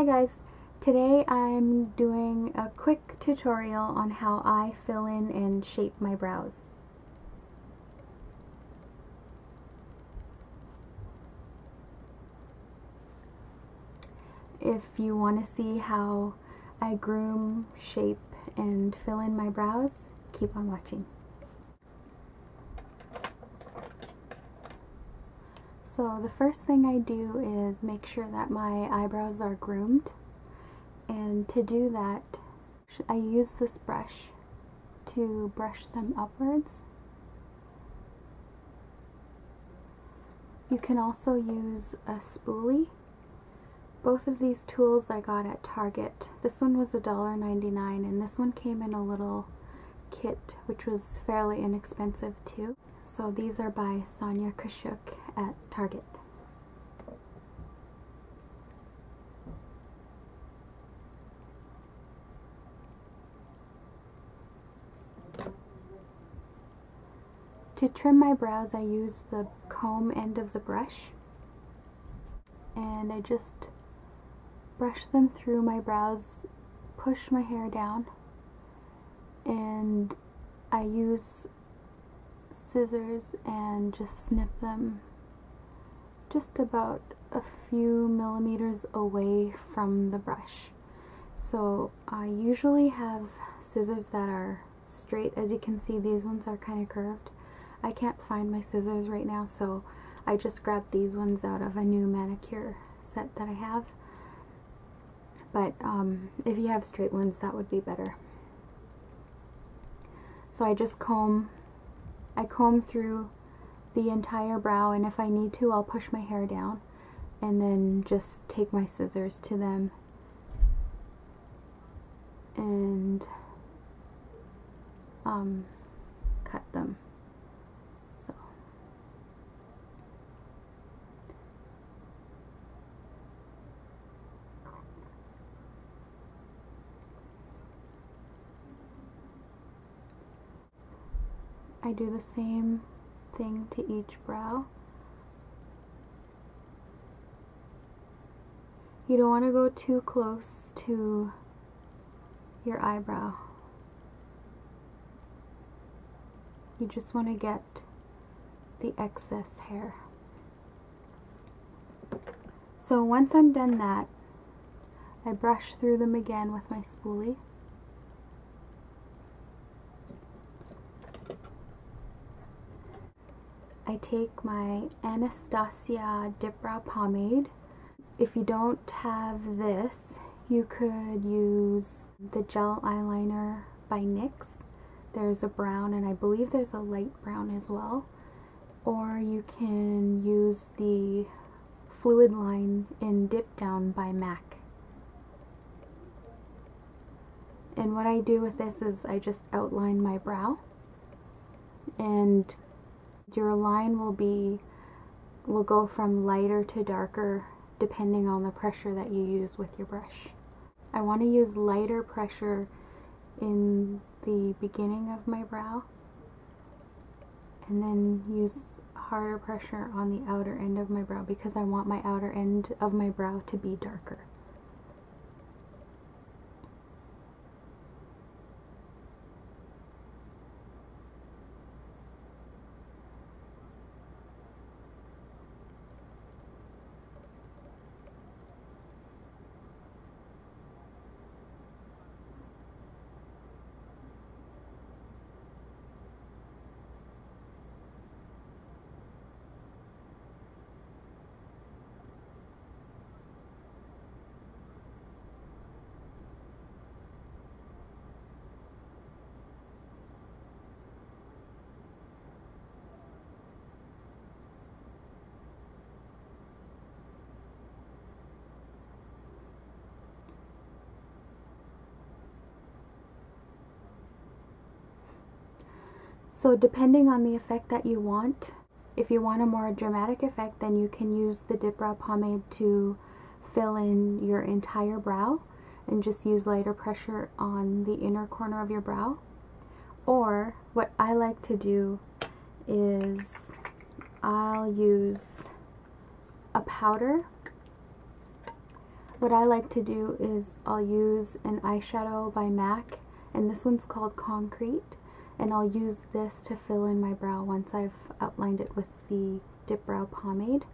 Hi guys, today I'm doing a quick tutorial on how I fill in and shape my brows. If you want to see how I groom, shape, and fill in my brows, keep on watching. So the first thing I do is make sure that my eyebrows are groomed, and to do that I use this brush to brush them upwards. You can also use a spoolie. Both of these tools I got at Target. This one was $1.99 and this one came in a little kit which was fairly inexpensive too. So these are by Sonia Kashuk at Target. To trim my brows, I use the comb end of the brush and I just brush them through my brows, push my hair down, and I use scissors and just snip them just about a few millimeters away from the brush. So I usually have scissors that are straight. As you can see, these ones are kind of curved. I can't find my scissors right now, so I just grabbed these ones out of a new manicure set that I have. But if you have straight ones, that would be better. So I just comb through the entire brow, and if I need to, I'll push my hair down and then just take my scissors to them and cut them. So I do the same thing to each brow. You don't want to go too close to your eyebrow. You just want to get the excess hair. So once I'm done that, I brush through them again with my spoolie. I take my Anastasia Dip Brow Pomade. If you don't have this, you could use the gel eyeliner by NYX. There's a brown and I believe there's a light brown as well. Or you can use the Fluid Line in Dip Down by MAC. And what I do with this is I just outline my brow, and your line will go from lighter to darker depending on the pressure that you use with your brush. I want to use lighter pressure in the beginning of my brow and then use harder pressure on the outer end of my brow because I want my outer end of my brow to be darker. So depending on the effect that you want, if you want a more dramatic effect, then you can use the Dip Brow Pomade to fill in your entire brow and just use lighter pressure on the inner corner of your brow. Or what I like to do is I'll use a powder What I like to do is I'll use an eyeshadow by MAC, and this one's called Concrete, and I'll use this to fill in my brow once I've outlined it with the Dip Brow Pomade.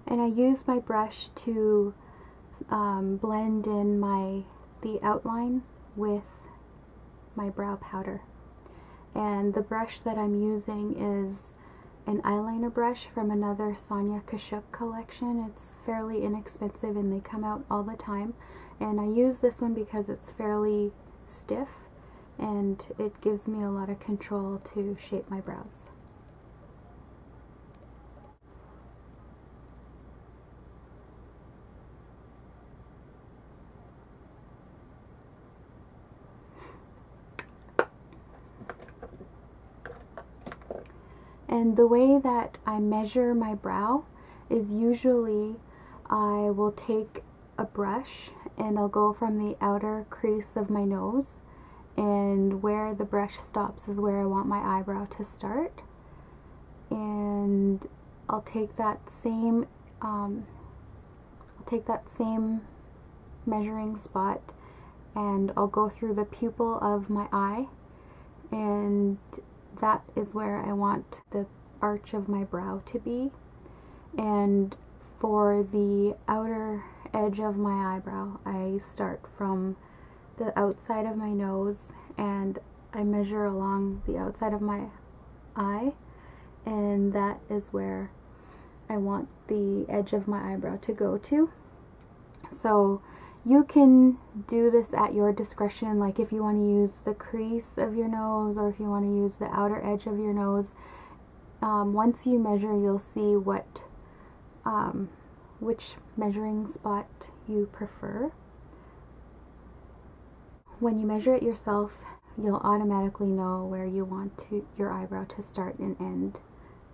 And I use my brush to blend in the outline with my brow powder. And the brush that I'm using is an eyeliner brush from another Sonia Kashuk collection. It's fairly inexpensive and they come out all the time. And I use this one because it's fairly stiff and it gives me a lot of control to shape my brows. And the way that I measure my brow is usually I will take a brush and I'll go from the outer crease of my nose, and where the brush stops is where I want my eyebrow to start. And I'll take that same measuring spot and I'll go through the pupil of my eye, and that is where I want the arch of my brow to be. And for the outer edge of my eyebrow, I start from the outside of my nose and I measure along the outside of my eye, and that is where I want the edge of my eyebrow to go to. So you can do this at your discretion, like if you want to use the crease of your nose or if you want to use the outer edge of your nose. Once you measure, you'll see which measuring spot you prefer. When you measure it yourself, you'll automatically know where you want your eyebrow to start and end,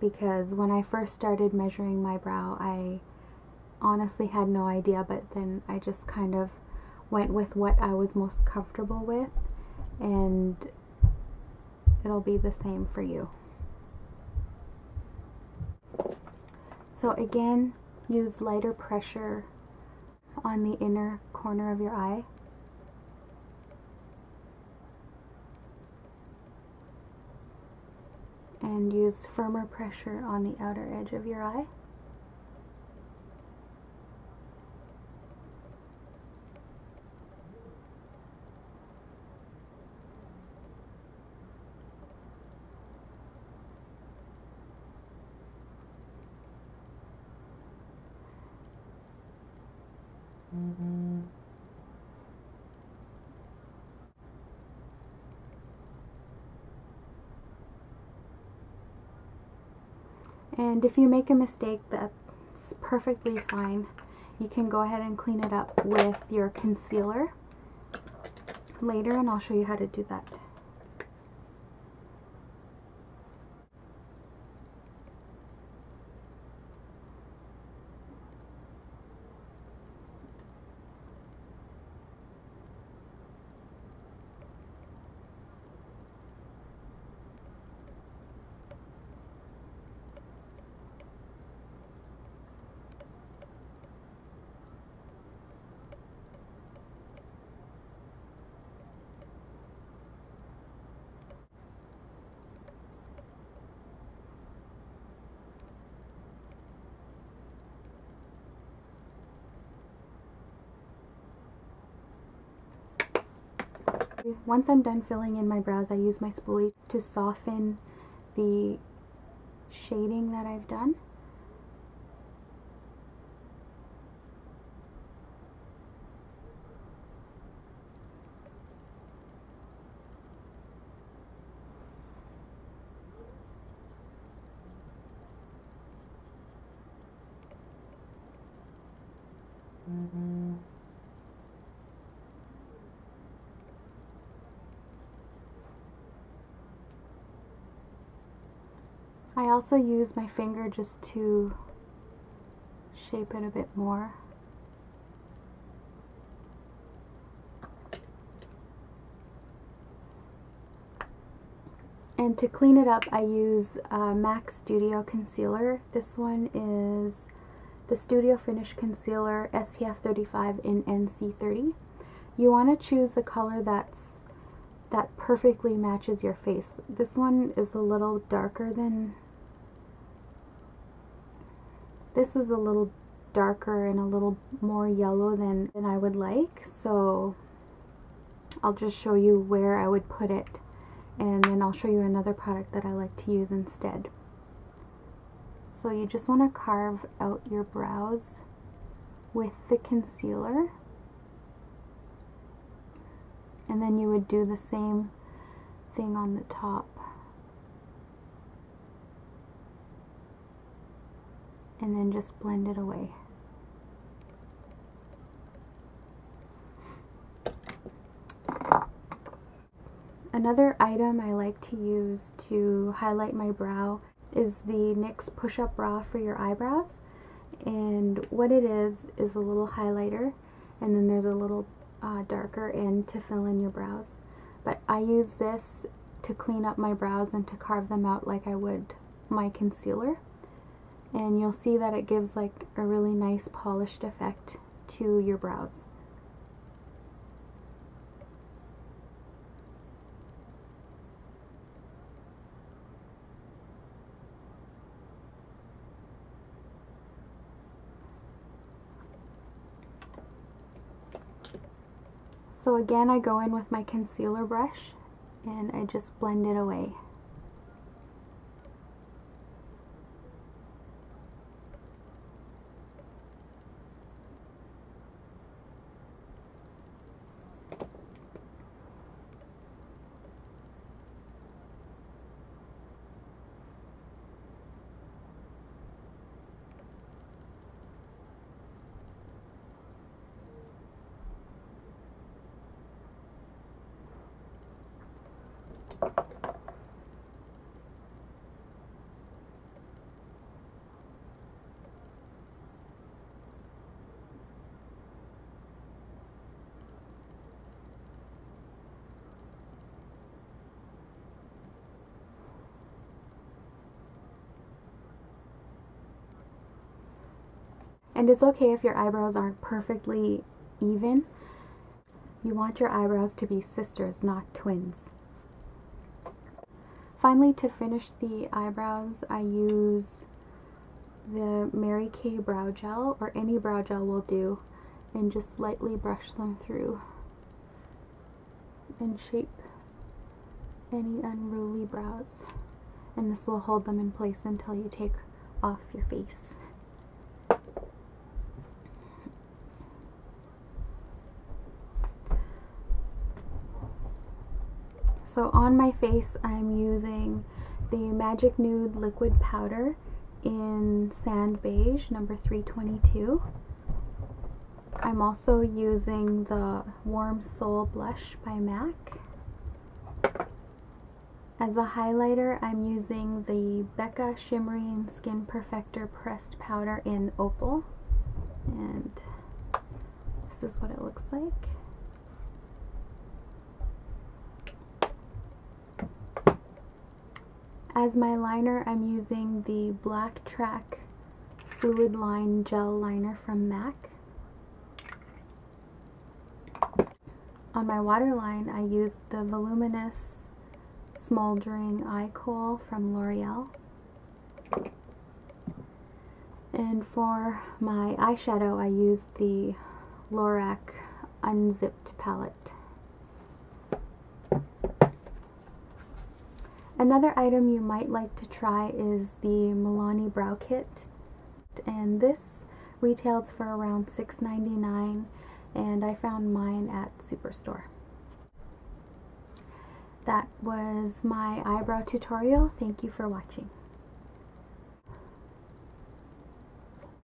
because when I first started measuring my brow, I honestly had no idea, but then I just kind of went with what I was most comfortable with, and it'll be the same for you. So again, use lighter pressure on the inner corner of your eye. And use firmer pressure on the outer edge of your eye. And if you make a mistake, that's perfectly fine. You can go ahead and clean it up with your concealer later, and I'll show you how to do that. Once I'm done filling in my brows, I use my spoolie to soften the shading that I've done. I also use my finger just to shape it a bit more. And to clean it up, I use MAC Studio Concealer. This one is the Studio Finish Concealer SPF 35 in NC30. You want to choose a color that perfectly matches your face. This one is a little darker than, this is a little darker and a little more yellow than I would like, so I'll just show you where I would put it, and then I'll show you another product that I like to use instead. So you just want to carve out your brows with the concealer, and then you would do the same thing on the top. And then just blend it away. Another item I like to use to highlight my brow is the NYX Push-Up Brow for your eyebrows. And what it is a little highlighter, and then there's a little darker end to fill in your brows. But I use this to clean up my brows and to carve them out like I would my concealer. And you'll see that it gives like a really nice polished effect to your brows. So again, I go in with my concealer brush and I just blend it away. And it's okay if your eyebrows aren't perfectly even. You want your eyebrows to be sisters, not twins. Finally, to finish the eyebrows, I use the Mary Kay brow gel, or any brow gel will do, and just lightly brush them through and shape any unruly brows. And this will hold them in place until you take off your face. So on my face, I'm using the Magic Nude Liquid Powder in Sand Beige, number 322. I'm also using the Warm Soul Blush by MAC. As a highlighter, I'm using the Becca Shimmering Skin Perfector Pressed Powder in Opal. And this is what it looks like. As my liner, I'm using the Black Track Fluid Line Gel Liner from MAC. On my waterline, I used the Voluminous Smoldering Eye Kohl from L'Oreal. And for my eyeshadow, I used the Lorac Unzipped palette. Another item you might like to try is the Milani Brow Kit, and this retails for around $6.99, and I found mine at Superstore. That was my eyebrow tutorial. Thank you for watching.